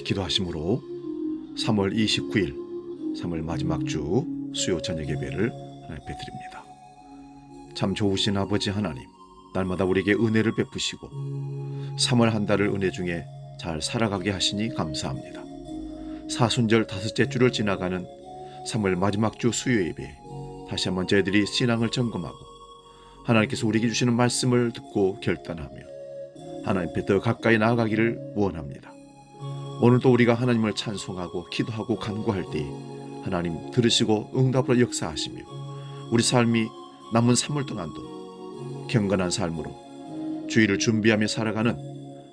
기도하심으로 3월 29일 3월 마지막 주 수요 저녁 예배를 하나님 앞에 드립니다. 참 좋으신 아버지 하나님, 날마다 우리에게 은혜를 베푸시고 3월 한 달을 은혜 중에 잘 살아가게 하시니 감사합니다. 사순절 다섯째 주를 지나가는 3월 마지막 주 수요 예배에 다시 한번 저희들이 신앙을 점검하고 하나님께서 우리에게 주시는 말씀을 듣고 결단하며 하나님 앞에 더 가까이 나아가기를 원합니다. 오늘도 우리가 하나님을 찬송하고 기도하고 간구할 때에 하나님 들으시고 응답으로 역사하시며 우리 삶이 남은 3월 동안도 경건한 삶으로 주일을 준비하며 살아가는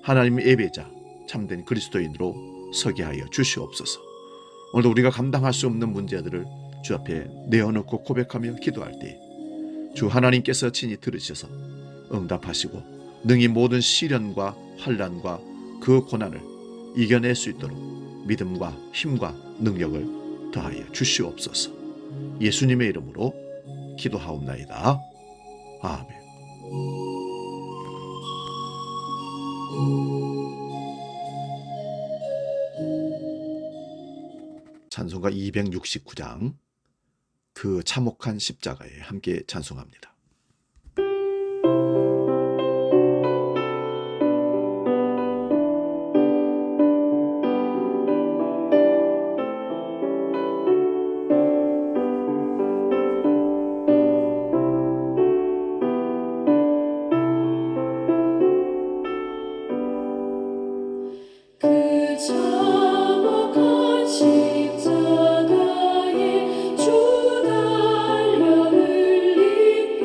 하나님의 예배자 참된 그리스도인으로 서게 하여 주시옵소서. 오늘도 우리가 감당할 수 없는 문제들을 주 앞에 내어놓고 고백하며 기도할 때 주 하나님께서 친히 들으셔서 응답하시고 능히 모든 시련과 환난과 그 고난을 이겨낼 수 있도록 믿음과 힘과 능력을 더하여 주시옵소서. 예수님의 이름으로 기도하옵나이다. 아멘. 찬송가 269장 그 참혹한 십자가에 함께 찬송합니다. 그 참혹한 십자가에 주 달려 흘린 피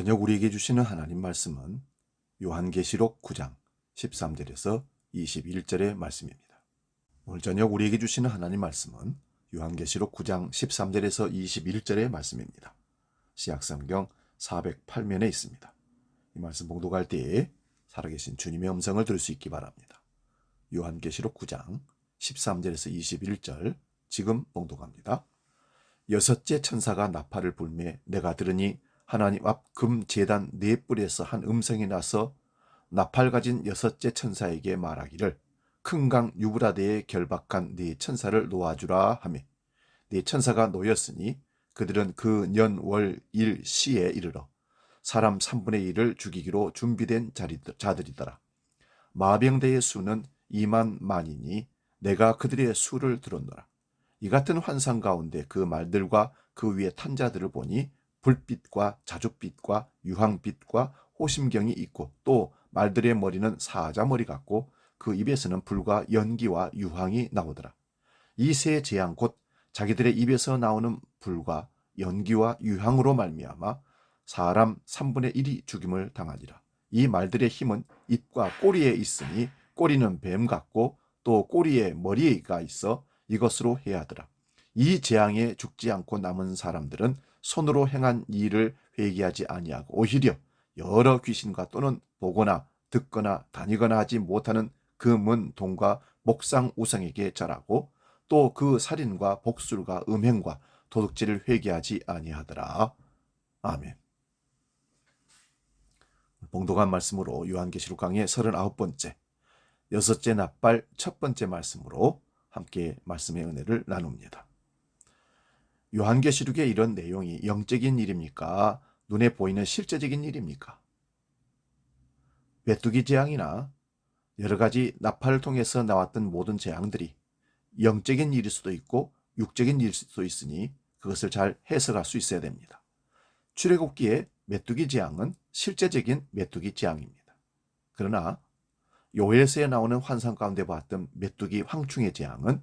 저녁 우리에게 주시는 하나님 말씀은 요한계시록 9장 13절에서 21절의 말씀입니다. 오늘 저녁 우리에게 주시는 하나님 말씀은 요한계시록 9장 13절에서 21절의 말씀입니다. 시약성경 408면에 있습니다. 이 말씀 봉독할 때에 살아계신 주님의 음성을 들을 수 있기 바랍니다. 요한계시록 9장 13절에서 21절 지금 봉독합니다. 여섯째 천사가 나팔을 불매 내가 들으니 하나님 앞 금 제단 네 뿔에서 한 음성이 나서 나팔 가진 여섯째 천사에게 말하기를 큰 강 유브라데에 결박한 네 천사를 놓아주라 하며 네 천사가 놓였으니 그들은 그 년 월 일 시에 이르러 사람 3분의 1을 죽이기로 준비된 자들이더라. 마병대의 수는 2만 만이니 내가 그들의 수를 들었노라. 이 같은 환상 가운데 그 말들과 그 위에 탄 자들을 보니 불빛과 자줏빛과 유황빛과 호심경이 있고 또 말들의 머리는 사자머리 같고 그 입에서는 불과 연기와 유황이 나오더라. 이 세 재앙 곧 자기들의 입에서 나오는 불과 연기와 유황으로 말미암아 사람 3분의 1이 죽임을 당하니라. 이 말들의 힘은 입과 꼬리에 있으니 꼬리는 뱀 같고 또 꼬리에 머리가 있어 이것으로 해하더라. 이 재앙에 죽지 않고 남은 사람들은 손으로 행한 일을 회개하지 아니하고 오히려 여러 귀신과 또는 보거나 듣거나 다니거나 하지 못하는 금은 돈과 목상 우상에게 절하고 또 그 살인과 복술과 음행과 도둑질을 회개하지 아니하더라. 아멘. 봉독한 말씀으로 요한계시록 강의 39번째 여섯째 나팔 첫 번째 말씀으로 함께 말씀의 은혜를 나눕니다. 요한계시록의 이런 내용이 영적인 일입니까? 눈에 보이는 실제적인 일입니까? 메뚜기 재앙이나 여러 가지 나팔을 통해서 나왔던 모든 재앙들이 영적인 일일 수도 있고 육적인 일일 수도 있으니 그것을 잘 해석할 수 있어야 됩니다. 출애굽기의 메뚜기 재앙은 실제적인 메뚜기 재앙입니다. 그러나 요엘서에 나오는 환상 가운데 봤던 메뚜기 황충의 재앙은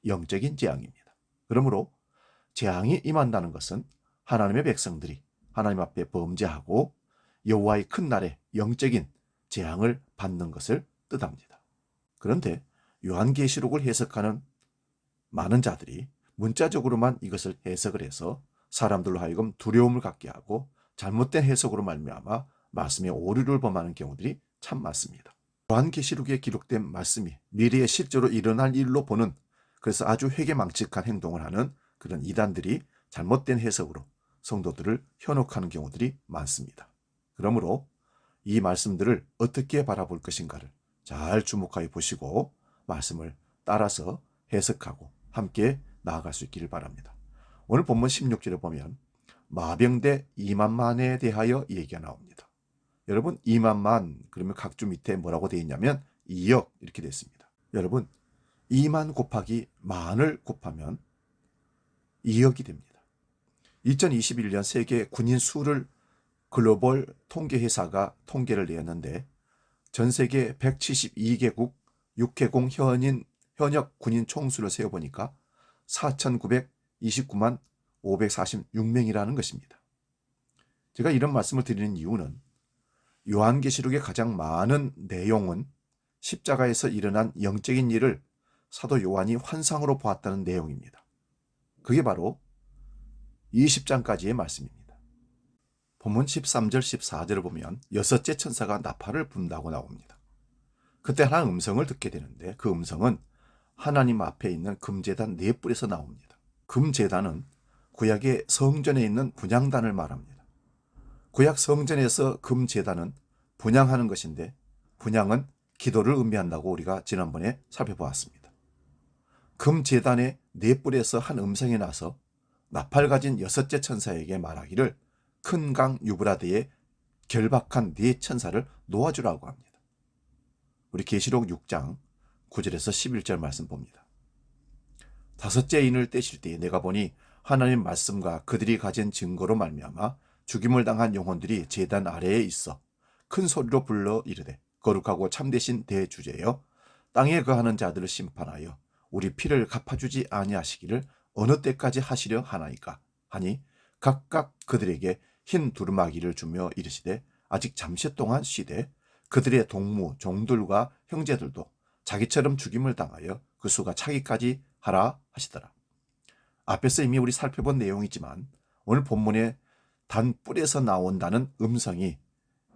영적인 재앙입니다. 그러므로 재앙이 임한다는 것은 하나님의 백성들이 하나님 앞에 범죄하고 여호와의 큰 날에 영적인 재앙을 받는 것을 뜻합니다. 그런데 요한계시록을 해석하는 많은 자들이 문자적으로만 이것을 해석을 해서 사람들로 하여금 두려움을 갖게 하고 잘못된 해석으로 말미암아 말씀의 오류를 범하는 경우들이 참 많습니다. 요한계시록에 기록된 말씀이 미래에 실제로 일어날 일로 보는 그래서 아주 회개망측한 행동을 하는 그런 이단들이 잘못된 해석으로 성도들을 현혹하는 경우들이 많습니다. 그러므로 이 말씀들을 어떻게 바라볼 것인가를 잘 주목하여 보시고 말씀을 따라서 해석하고 함께 나아갈 수 있기를 바랍니다. 오늘 본문 16절에 보면 마병대 2만만에 대하여 얘기가 나옵니다. 여러분 2만만 그러면 각주 밑에 뭐라고 되어 있냐면 2억 이렇게 되어 있습니다. 여러분 2만 곱하기 만을 곱하면 2억이 됩니다. 2021년 세계 군인 수를 글로벌 통계회사가 통계를 내었는데 전 세계 172개국 6개공 현역 군인 총수를 세어보니까 4,929만 546명이라는 것입니다. 제가 이런 말씀을 드리는 이유는 요한계시록의 가장 많은 내용은 십자가에서 일어난 영적인 일을 사도 요한이 환상으로 보았다는 내용입니다. 그게 바로 20장까지의 말씀입니다. 본문 13절 14절을 보면 여섯째 천사가 나팔을 분다고 나옵니다. 그때 하나의 음성을 듣게 되는데 그 음성은 하나님 앞에 있는 금제단 네 뿔에서 나옵니다. 금제단은 구약의 성전에 있는 분향단을 말합니다. 구약 성전에서 금제단은 분향하는 것인데 분향은 기도를 의미한다고 우리가 지난번에 살펴보았습니다. 금제단의 네 뿔에서 한 음성이 나서 나팔 가진 여섯째 천사에게 말하기를 큰 강 유브라데에 결박한 네 천사를 놓아주라고 합니다. 우리 계시록 6장 9절에서 11절 말씀 봅니다. 다섯째 인을 떼실 때에 내가 보니 하나님 말씀과 그들이 가진 증거로 말미암아 죽임을 당한 영혼들이 제단 아래에 있어 큰 소리로 불러 이르되 거룩하고 참되신 대주제여 땅에 거하는 자들을 심판하여 우리 피를 갚아주지 아니하시기를 어느 때까지 하시려 하나이까 하니 각각 그들에게 흰 두루마기를 주며 이르시되 아직 잠시 동안 쉬되 그들의 동무 종들과 형제들도 자기처럼 죽임을 당하여 그 수가 차기까지 하라 하시더라. 앞에서 이미 우리 살펴본 내용이지만 오늘 본문에 단 뿔에서 나온다는 음성이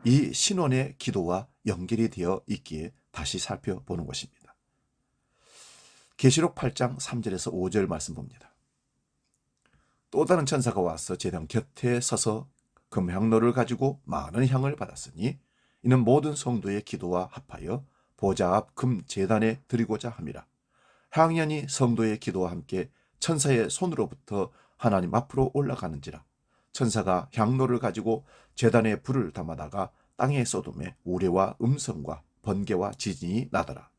이 신원의 기도와 연결이 되어 있기에 다시 살펴보는 것입니다. 계시록 8장 3절에서 5절 말씀 봅니다. 또 다른 천사가 와서 제단 곁에 서서 금향로를 가지고 많은 향을 받았으니 이는 모든 성도의 기도와 합하여 보좌 앞 금 제단에 드리고자 함이라. 향연이 성도의 기도와 함께 천사의 손으로부터 하나님 앞으로 올라가는지라. 천사가 향로를 가지고 제단에 불을 담아다가 땅에 쏟음에 우레와 음성과 번개와 지진이 나더라.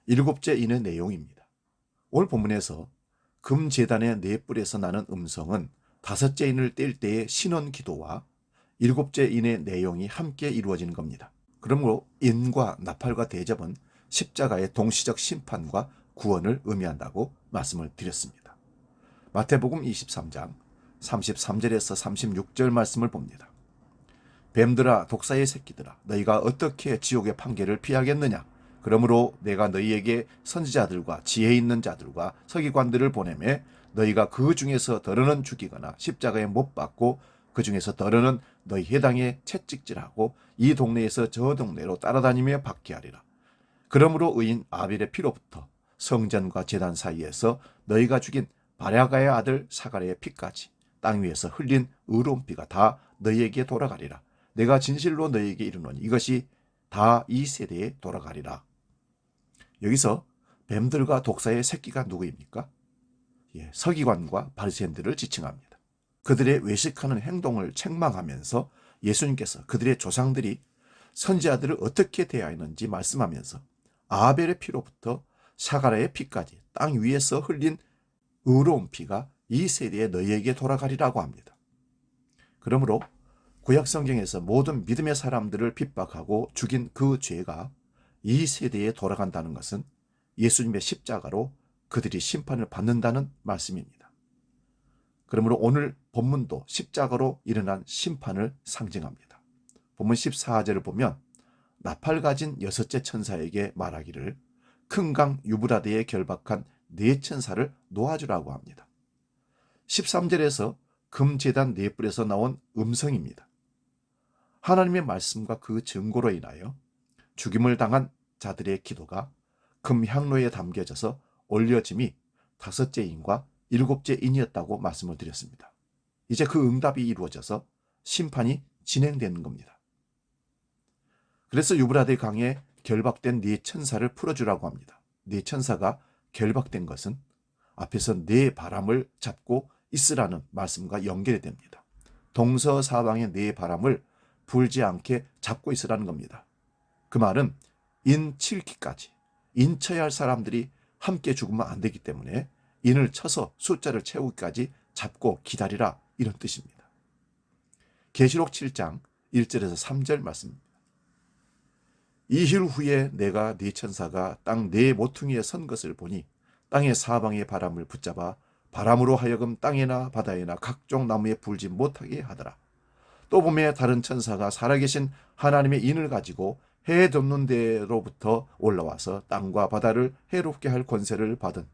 일곱째 인의 내용입니다. 오늘 본문에서 금 제단의 네 뿔에서 나는 음성은 다섯째 인을 뗄 때의 신원 기도와 일곱째 인의 내용이 함께 이루어지는 겁니다. 그러므로 인과 나팔과 대접은 십자가의 동시적 심판과 구원을 의미한다고 말씀을 드렸습니다. 마태복음 23장 33절에서 36절 말씀을 봅니다. 뱀들아 독사의 새끼들아 너희가 어떻게 지옥의 판결을 피하겠느냐. 그러므로 내가 너희에게 선지자들과 지혜 있는 자들과 서기관들을 보내매 너희가 그 중에서 더러는 죽이거나 십자가에 못 박고 그 중에서 더러는 너희 해당에 채찍질하고 이 동네에서 저 동네로 따라다니며 박해하리라. 그러므로 의인 아벨의 피로부터 성전과 제단 사이에서 너희가 죽인 바랴가의 아들 사가랴의 피까지 땅 위에서 흘린 의로운 피가 다 너희에게 돌아가리라. 내가 진실로 너희에게 이르노니 이것이 다 이 세대에 돌아가리라. 여기서 뱀들과 독사의 새끼가 누구입니까? 서기관과 바리새인들을 지칭합니다. 그들의 외식하는 행동을 책망하면서 예수님께서 그들의 조상들이 선지자들을 어떻게 대하였는지 말씀하면서 아벨의 피로부터 사가랴의 피까지 땅 위에서 흘린 의로운 피가 이 세대에 너희에게 돌아가리라고 합니다. 그러므로 구약 성경에서 모든 믿음의 사람들을 핍박하고 죽인 그 죄가 이 세대에 돌아간다는 것은 예수님의 십자가로 그들이 심판을 받는다는 말씀입니다. 그러므로 오늘 본문도 십자가로 일어난 심판을 상징합니다. 본문 14절을 보면 나팔 가진 여섯째 천사에게 말하기를 큰 강 유브라데에 결박한 네 천사를 놓아주라고 합니다. 13절에서 금제단 네 뿔에서 나온 음성입니다. 하나님의 말씀과 그 증거로 인하여 죽임을 당한 자들의 기도가 금향로에 담겨져서 올려짐이 다섯째 인과 일곱째 인이었다고 말씀을 드렸습니다. 이제 그 응답이 이루어져서 심판이 진행되는 겁니다. 그래서 유브라데 강에 결박된 네 천사를 풀어주라고 합니다. 네 천사가 결박된 것은 앞에서 네 바람을 잡고 있으라는 말씀과 연결이 됩니다. 동서사방의 네 바람을 불지 않게 잡고 있으라는 겁니다. 그 말은 인 7기까지 인쳐야 할 사람들이 함께 죽으면 안 되기 때문에 인을 쳐서 숫자를 채우기까지 잡고 기다리라 이런 뜻입니다. 계시록 7장 1절에서 3절 말씀입니다. 이힐 후에 내가 네 천사가 땅 네 모퉁이에 선 것을 보니 땅의 사방의 바람을 붙잡아 바람으로 하여금 땅에나 바다에나 각종 나무에 불지 못하게 하더라. 또 보매 다른 천사가 살아계신 하나님의 인을 가지고 해 덮는 데로부터 올라와서 땅과 바다를 해롭게 할 권세를 받은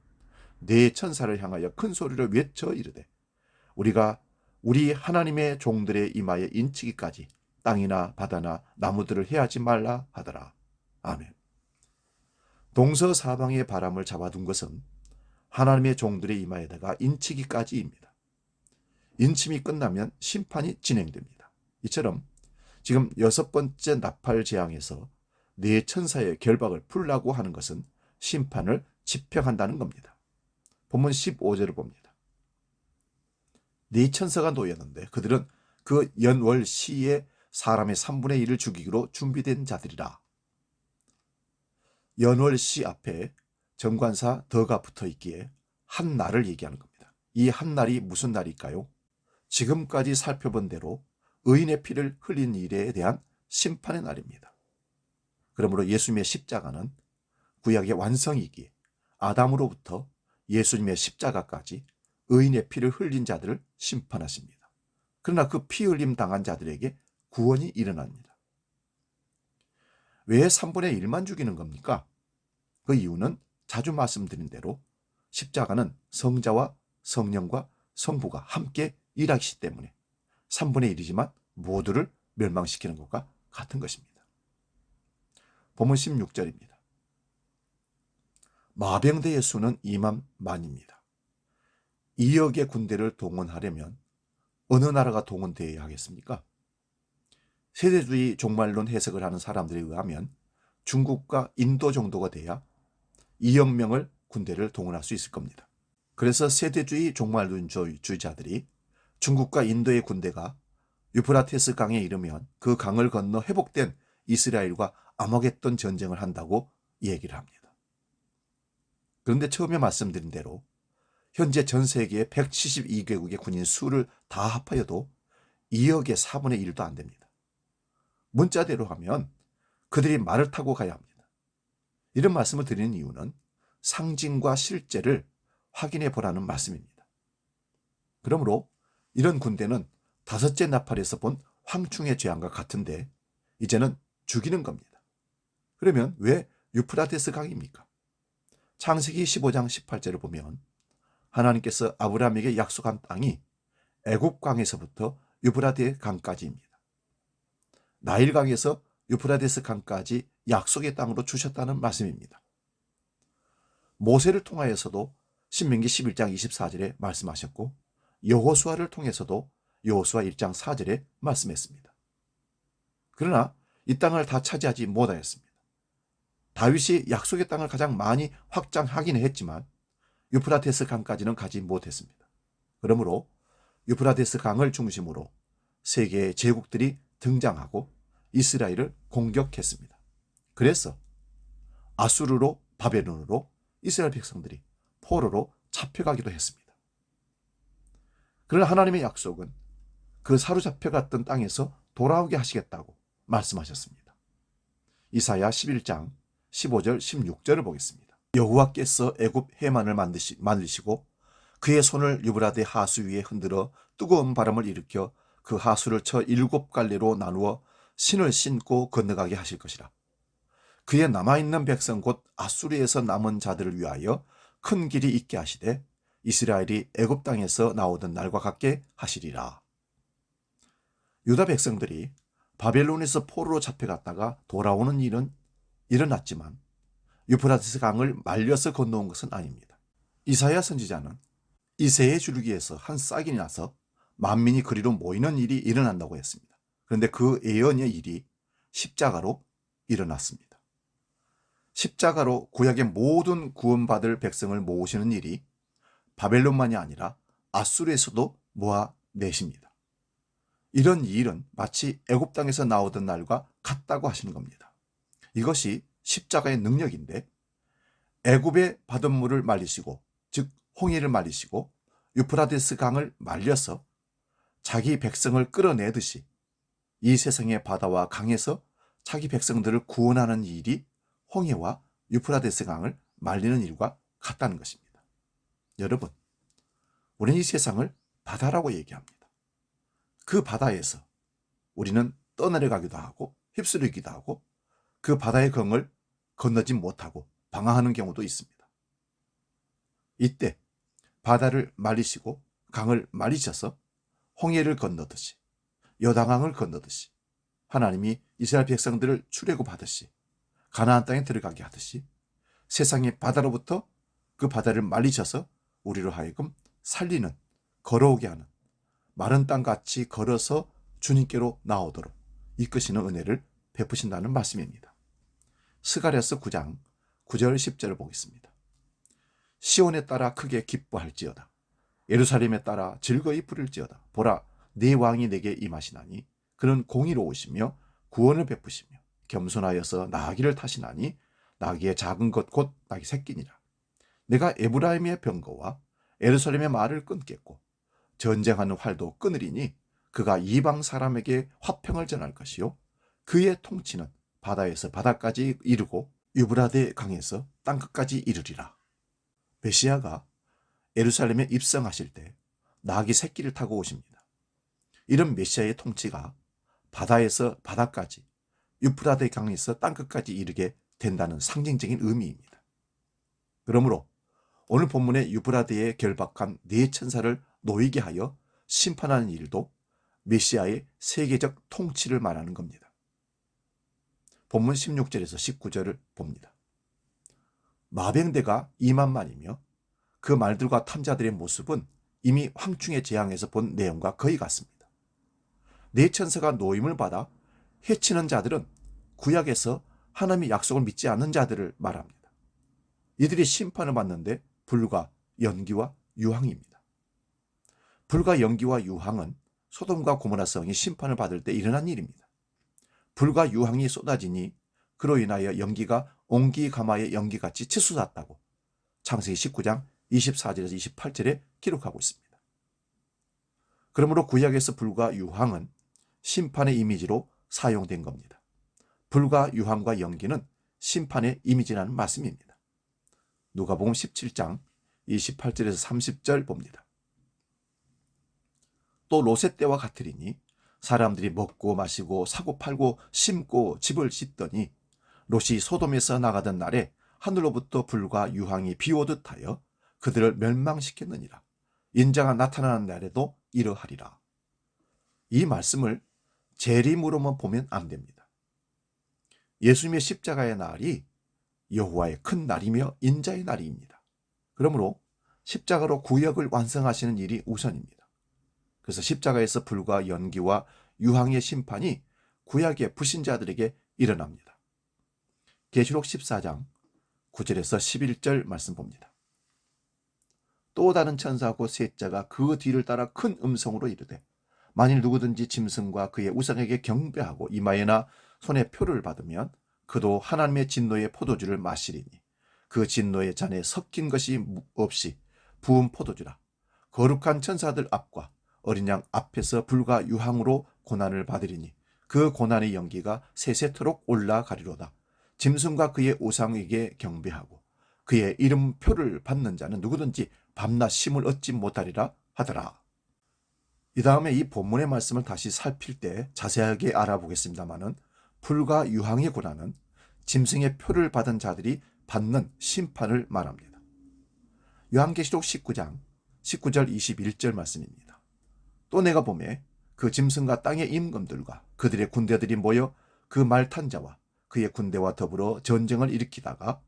네 천사를 향하여 큰 소리로 외쳐 이르되 우리가 우리 하나님의 종들의 이마에 인치기까지 땅이나 바다나 나무들을 해하지 말라 하더라. 아멘. 동서사방의 바람을 잡아둔 것은 하나님의 종들의 이마에다가 인치기까지입니다. 인침이 끝나면 심판이 진행됩니다. 이처럼 지금 여섯 번째 나팔 재앙에서 네 천사의 결박을 풀라고 하는 것은 심판을 집행한다는 겁니다. 본문 15절을 봅니다. 네 천사가 놓였는데 그들은 그 연월 시에 사람의 3분의 1을 죽이기로 준비된 자들이라. 연월 시 앞에 정관사 더가 붙어 있기에 한 날을 얘기하는 겁니다. 이 한 날이 무슨 날일까요? 지금까지 살펴본 대로 의인의 피를 흘린 일에 대한 심판의 날입니다. 그러므로 예수님의 십자가는 구약의 완성이기에 아담으로부터 예수님의 십자가까지 의인의 피를 흘린 자들을 심판하십니다. 그러나 그 피 흘림 당한 자들에게 구원이 일어납니다. 왜 3분의 1만 죽이는 겁니까? 그 이유는 자주 말씀드린 대로 십자가는 성자와 성령과 성부가 함께 일하시기 때문에 3분의 1이지만 모두를 멸망시키는 것과 같은 것입니다. 본문 16절입니다. 마병대의 수는 2만 만입니다. 2억의 군대를 동원하려면 어느 나라가 동원되어야 하겠습니까? 세대주의 종말론 해석을 하는 사람들에 의하면 중국과 인도 정도가 돼야 2억 명을 군대를 동원할 수 있을 겁니다. 그래서 세대주의 종말론주의자들이 중국과 인도의 군대가 유프라테스 강에 이르면 그 강을 건너 회복된 이스라엘과 아마겟돈 전쟁을 한다고 얘기를 합니다. 그런데 처음에 말씀드린 대로 현재 전 세계의 172개국의 군인 수를 다 합하여도 2억의 4분의 1도 안 됩니다. 문자대로 하면 그들이 말을 타고 가야 합니다. 이런 말씀을 드리는 이유는 상징과 실제를 확인해 보라는 말씀입니다. 그러므로 이런 군대는 다섯째 나팔에서 본 황충의 재앙과 같은데 이제는 죽이는 겁니다. 그러면 왜 유프라테스 강입니까? 창세기 15장 18절을 보면 하나님께서 아브라함에게 약속한 땅이 애굽강에서부터 유프라테 강까지입니다. 나일강에서 유프라테스 강까지 약속의 땅으로 주셨다는 말씀입니다. 모세를 통하여서도 신명기 11장 24절에 말씀하셨고 여호수아를 통해서도 여호수아 1장 4절에 말씀했습니다. 그러나 이 땅을 다 차지하지 못하였습니다. 다윗이 약속의 땅을 가장 많이 확장하기는 했지만 유프라테스 강까지는 가지 못했습니다. 그러므로 유프라테스 강을 중심으로 세계의 제국들이 등장하고 이스라엘을 공격했습니다. 그래서 아수르로 바벨론으로 이스라엘 백성들이 포로로 잡혀가기도 했습니다. 그러나 하나님의 약속은 그 사로잡혀갔던 땅에서 돌아오게 하시겠다고 말씀하셨습니다. 이사야 11장 15절 16절을 보겠습니다. 여호와께서 애굽 해만을 만드시고 그의 손을 유브라데 하수 위에 흔들어 뜨거운 바람을 일으켜 그 하수를 쳐 7갈래로 나누어 신을 신고 건너가게 하실 것이라. 그의 남아있는 백성 곧 아수르에서 남은 자들을 위하여 큰 길이 있게 하시되 이스라엘이 애굽 땅에서 나오던 날과 같게 하시리라. 유다 백성들이 바벨론에서 포로로 잡혀갔다가 돌아오는 일은 일어났지만 유프라테스 강을 말려서 건너온 것은 아닙니다. 이사야 선지자는 이새의 줄기에서 한 싹이 나서 만민이 그리로 모이는 일이 일어난다고 했습니다. 그런데 그 예언의 일이 십자가로 일어났습니다. 십자가로 구약의 모든 구원받을 백성을 모으시는 일이 바벨론만이 아니라 아수르에서도 모아내십니다. 이런 일은 마치 애굽 땅에서 나오던 날과 같다고 하시는 겁니다. 이것이 십자가의 능력인데 애굽의 바닷물을 말리시고 즉 홍해를 말리시고 유프라테스 강을 말려서 자기 백성을 끌어내듯이 이 세상의 바다와 강에서 자기 백성들을 구원하는 일이 홍해와 유프라테스 강을 말리는 일과 같다는 것입니다. 여러분, 우리는 이 세상을 바다라고 얘기합니다. 그 바다에서 우리는 떠내려가기도 하고 휩쓸리기도 하고 그 바다의 강을 건너지 못하고 방황하는 경우도 있습니다. 이때 바다를 말리시고 강을 말리셔서 홍해를 건너듯이 요단강을 건너듯이 하나님이 이스라엘 백성들을 출애굽하듯이 가나안 땅에 들어가게 하듯이 세상의 바다로부터 그 바다를 말리셔서 우리로 하여금 살리는, 걸어오게 하는, 마른 땅같이 걸어서 주님께로 나오도록 이끄시는 은혜를 베푸신다는 말씀입니다. 스가랴서 9장 9절 10절을 보겠습니다. 시온에 따라 크게 기뻐할지어다. 예루살렘에 따라 즐거이 부를지어다. 보라, 네 왕이 내게 임하시나니 그는 공의로우시며 구원을 베푸시며 겸손하여서 나귀를 타시나니 나귀의 작은 것 곧 나귀 새끼니라. 내가 에브라임의 병거와 예루살렘의 말을 끊겠고 전쟁하는 활도 끊으리니 그가 이방 사람에게 화평을 전할 것이요 그의 통치는 바다에서 바다까지 이르고 유브라데 강에서 땅끝까지 이르리라. 메시아가 예루살렘에 입성하실 때 나귀 새끼를 타고 오십니다. 이런 메시아의 통치가 바다에서 바다까지, 유프라데 강에서 땅끝까지 이르게 된다는 상징적인 의미입니다. 그러므로 오늘 본문의 유브라데에 결박한 네 천사를 놓이게 하여 심판하는 일도 메시아의 세계적 통치를 말하는 겁니다. 본문 16절에서 19절을 봅니다. 마병대가 2만만이며 그 말들과 탐자들의 모습은 이미 황충의 재앙에서 본 내용과 거의 같습니다. 네 천사가 노임을 받아 해치는 자들은 구약에서 하나님의 약속을 믿지 않는 자들을 말합니다. 이들이 심판을 받는데 불과 연기와 유황입니다. 불과 연기와 유황은 소돔과 고모라 성이 심판을 받을 때 일어난 일입니다. 불과 유황이 쏟아지니 그로 인하여 연기가 옹기가마의 연기같이 치솟았다고 창세기 19장 24절에서 28절에 기록하고 있습니다. 그러므로 구약에서 불과 유황은 심판의 이미지로 사용된 겁니다. 불과 유황과 연기는 심판의 이미지라는 말씀입니다. 누가복음 17장 28절에서 30절 봅니다. 또 롯의 때와 같으리니 사람들이 먹고 마시고 사고 팔고 심고 집을 짓더니 롯이 소돔에서 나가던 날에 하늘로부터 불과 유황이 비오듯 하여 그들을 멸망시켰느니라. 인자가 나타나는 날에도 이러하리라. 이 말씀을 재림으로만 보면 안 됩니다. 예수님의 십자가의 날이 여호와의 큰 날이며 인자의 날입니다. 그러므로 십자가로 구약을 완성하시는 일이 우선입니다. 그래서 십자가에서 불과 연기와 유황의 심판이 구약의 불신자들에게 일어납니다. 계시록 14장 9절에서 11절 말씀 봅니다. 또 다른 천사하고 셋자가 그 뒤를 따라 큰 음성으로 이르되 만일 누구든지 짐승과 그의 우상에게 경배하고 이마에나 손에 표를 받으면 그도 하나님의 진노의 포도주를 마시리니 그 진노의 잔에 섞인 것이 없이 부은 포도주라. 거룩한 천사들 앞과 어린 양 앞에서 불과 유황으로 고난을 받으리니 그 고난의 연기가 세세토록 올라가리로다. 짐승과 그의 우상에게 경배하고 그의 이름표를 받는 자는 누구든지 밤낮 쉼을 얻지 못하리라 하더라. 이 다음에 이 본문의 말씀을 다시 살필 때 자세하게 알아보겠습니다마는 불과 유황의 고난은 짐승의 표를 받은 자들이 받는 심판을 말합니다. 요한계시록 19장 19절 21절 말씀입니다. 또 내가 보매 그 짐승과 땅의 임금들과 그들의 군대들이 모여 그 말 탄 자와 그의 군대와 더불어 전쟁을 일으키다가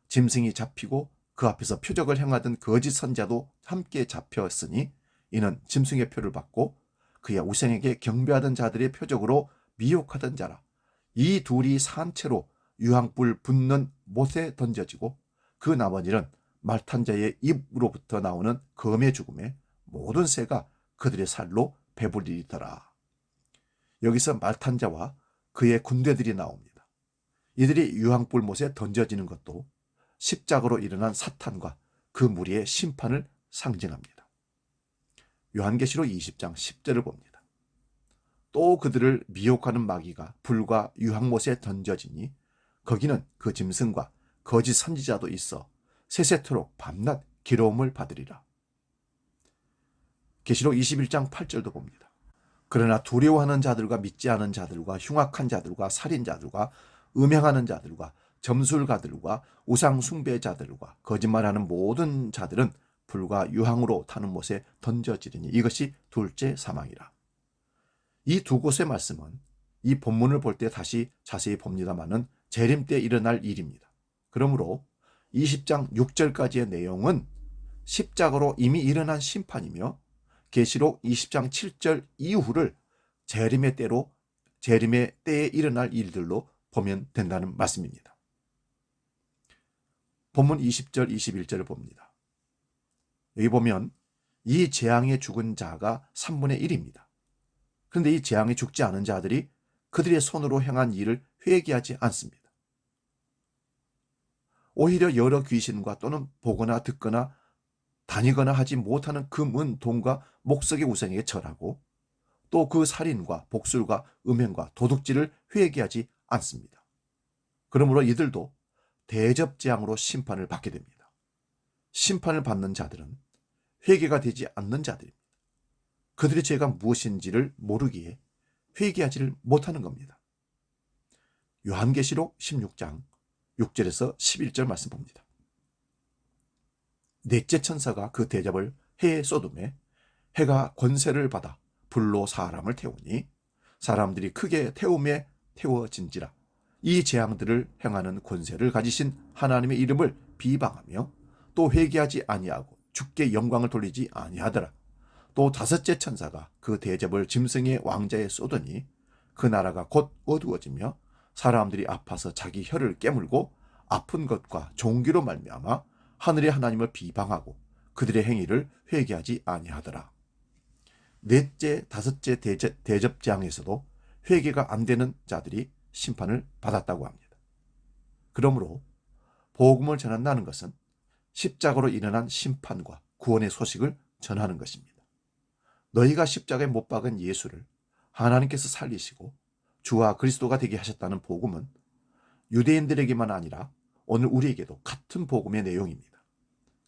짐승이 잡히고 그 앞에서 표적을 행하던 거짓 선자도 함께 잡혔으니 이는 짐승의 표를 받고 그의 우상에게 경배하던 자들의 표적으로 미혹하던 자라. 이 둘이 산채로 유황불 붙는 못에 던져지고 그 나머지는 말탄 자의 입으로부터 나오는 검의 죽음에 모든 새가 그들의 살로 배불리더라. 여기서 말탄 자와 그의 군대들이 나옵니다. 이들이 유황불 못에 던져지는 것도 십자가로 일어난 사탄과 그 무리의 심판을 상징합니다. 요한계시록 20장 10절을 봅니다. 또 그들을 미혹하는 마귀가 불과 유황못에 던져지니 거기는 그 짐승과 거짓 선지자도 있어 세세토록 밤낮 기로움을 받으리라. 계시록 21장 8절도 봅니다. 그러나 두려워하는 자들과 믿지 않은 자들과 흉악한 자들과 살인자들과 음행하는 자들과 점술가들과 우상 숭배자들과 거짓말하는 모든 자들은 불과 유황으로 타는 못에 던져지리니 이것이 둘째 사망이라. 이 두 곳의 말씀은 이 본문을 볼 때 다시 자세히 봅니다마는 재림 때 일어날 일입니다. 그러므로 20장 6절까지의 내용은 십자가로 이미 일어난 심판이며 계시록 20장 7절 이후를 재림의 때에 일어날 일들로 보면 된다는 말씀입니다. 본문 20절 21절을 봅니다. 여기 보면 이 재앙에 죽은 자가 3분의 1입니다. 그런데 이 재앙에 죽지 않은 자들이 그들의 손으로 행한 일을 회개하지 않습니다. 오히려 여러 귀신과 또는 보거나 듣거나 다니거나 하지 못하는 금, 은, 돈과 목석의 우상에게 절하고 또 그 살인과 복술과 음행과 도둑질을 회개하지 않습니다. 그러므로 이들도 대접재앙으로 심판을 받게 됩니다. 심판을 받는 자들은 회개가 되지 않는 자들입니다. 그들의 죄가 무엇인지를 모르기에 회개하지를 못하는 겁니다. 요한계시록 16장 6절에서 11절 말씀 봅니다. 넷째 천사가 그 대접을 해에 쏟음에 해가 권세를 받아 불로 사람을 태우니 사람들이 크게 태움에 태워진지라. 이 재앙들을 행하는 권세를 가지신 하나님의 이름을 비방하며 또 회개하지 아니하고 주께 영광을 돌리지 아니하더라. 또 다섯째 천사가 그 대접을 짐승의 왕자에 쏟으니 그 나라가 곧 어두워지며 사람들이 아파서 자기 혀를 깨물고 아픈 것과 종기로 말미암아 하늘의 하나님을 비방하고 그들의 행위를 회개하지 아니하더라. 넷째, 다섯째 대접 재앙에서도 회개가 안 되는 자들이 심판을 받았다고 합니다. 그러므로 복음을 전한다는 것은 십자가로 일어난 심판과 구원의 소식을 전하는 것입니다. 너희가 십자가에 못 박은 예수를 하나님께서 살리시고 주와 그리스도가 되게 하셨다는 복음은 유대인들에게만 아니라 오늘 우리에게도 같은 복음의 내용입니다.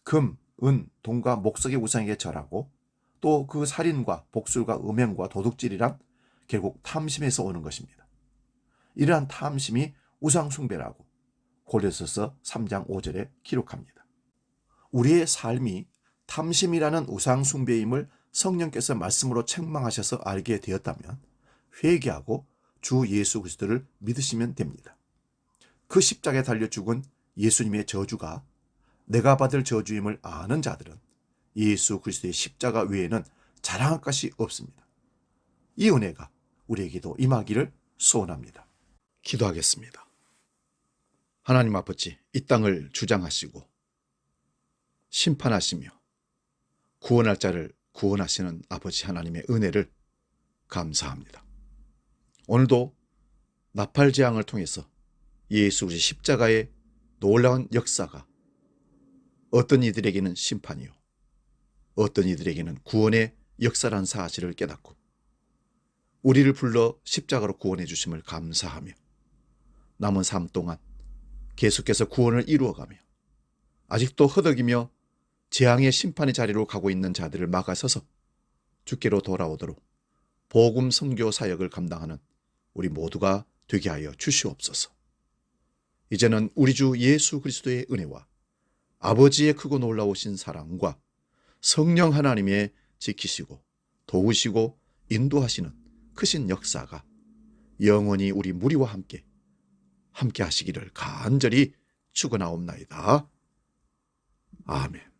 금, 은, 동과 목석의 우상에게 절하고 또 그 살인과 복술과 음행과 도둑질이란 결국 탐심에서 오는 것입니다. 이러한 탐심이 우상숭배라고 고린도서 3장 5절에 기록합니다. 우리의 삶이 탐심이라는 우상숭배임을 성령께서 말씀으로 책망하셔서 알게 되었다면 회개하고 주 예수 그리스도를 믿으시면 됩니다. 그 십자가에 달려 죽은 예수님의 저주가 내가 받을 저주임을 아는 자들은 예수 그리스도의 십자가 외에는 자랑할 것이 없습니다. 이 은혜가 우리에게도 임하기를 소원합니다. 기도하겠습니다. 하나님 아버지, 이 땅을 주장하시고 심판하시며 구원할 자를 구원하시는 아버지 하나님의 은혜를 감사합니다. 오늘도 나팔 재앙을 통해서 예수 그리스도의 십자가의 놀라운 역사가 어떤 이들에게는 심판이요, 어떤 이들에게는 구원의 역사란 사실을 깨닫고 우리를 불러 십자가로 구원해 주심을 감사하며 남은 삶 동안 계속해서 구원을 이루어가며 아직도 허덕이며 재앙의 심판의 자리로 가고 있는 자들을 막아서서 주께로 돌아오도록 복음 선교 사역을 감당하는 우리 모두가 되게 하여 주시옵소서. 이제는 우리 주 예수 그리스도의 은혜와 아버지의 크고 놀라우신 사랑과 성령 하나님의 지키시고 도우시고 인도하시는 크신 역사가 영원히 우리 무리와 함께 하시기를 간절히 축원하옵나이다. 아멘.